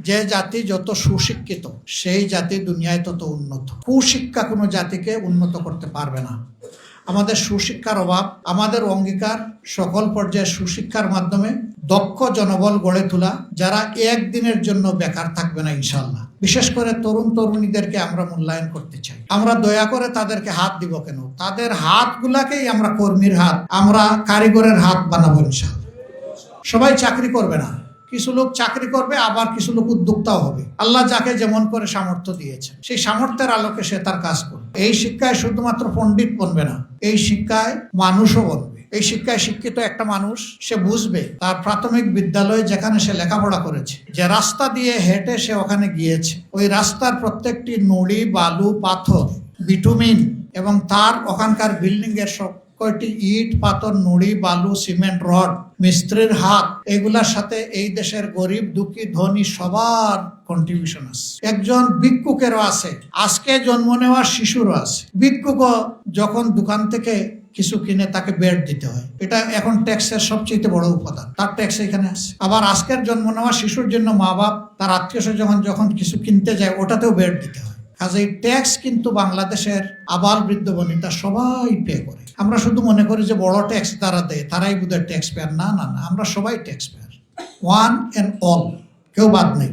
যে জাতি যত সুশিক্ষিত সেই জাতি দুনিয়ায় তত উন্নত। কুশিক্ষা কোনো জাতিকে উন্নত করতে পারবে না। আমাদের সুশিক্ষার অভাব, আমাদের অঙ্গীকার সকল পর্যায়ে সুশিক্ষার মাধ্যমে দক্ষ জনবল গড়ে তোলা, যারা একদিনের জন্য বেকার থাকবে না ইনশাআল্লাহ। বিশেষ করে তরুণ তরুণীদেরকে আমরা মূল্যায়ন করতে চাই। আমরা দয়া করে তাদেরকে হাত দিব কেন? তাদের হাতগুলাকেই আমরা কর্মীর হাত, আমরা কারিগরের হাত বানাবো ইনশাআল্লাহ। সবাই চাকরি করবে না, কিছু লোক চাকরি করবে, আবার কিছু লোক উদ্যোক্তাও হবে। আল্লাহ যাকে যেমন করে সামর্থ্য দিয়েছে সেই সামর্থ্যের আলোকে সে তার কাজ করবে। এই শিক্ষায় শুধুমাত্র পণ্ডিত বনবে না, এই শিক্ষায় মানুষও বনবে। এই শিক্ষায় শিক্ষিত একটা মানুষ সে বুঝবে তার প্রাথমিক বিদ্যালয়ে যেখানে সে লেখাপড়া করেছে, যে রাস্তা দিয়ে হেঁটে সে ওখানে গিয়েছে, ওই রাস্তার প্রত্যেকটি নুড়ি, বালু, পাথর, বিটুমিন এবং তার ওখানকার বিল্ডিং এর সব কয়টি ইট, পাথর, নুড়ি, বালু, সিমেন্ট, রড, মিস্ত্রির হাত, এগুলার সাথে এই দেশের গরিব, দুঃখী, ধনী সবার কন্ট্রিবিউশন আছে। একজন ভিক্ষুকেরও আছে, আজকে জন্ম নেওয়া শিশুরও আছে। ভিক্ষুকও যখন দোকান থেকে কিছু কিনে তাকে বেড দিতে হয়, এটা এখন ট্যাক্সের সবচেয়ে বড় উপাদান, তার ট্যাক্স এখানে আছে। আবার আজকের জন্ম নেওয়া শিশুর জন্য মা বাপ তার আত্মীয় স্বজন যখন কিছু কিনতে যায় ওটাতেও বেড দিতে হয়। কাজে ট্যাক্স কিন্তু বাংলাদেশের আবাল বৃদ্ধ বনিতা সবাই পে করে। আমরা শুধু মনে করি যে বড় ট্যাক্স তারা দেয়, তারাই বোধহয় ট্যাক্স পেয়ার। না না না, আমরা সবাই tax payer, one and all, কেউ বাদ নেই।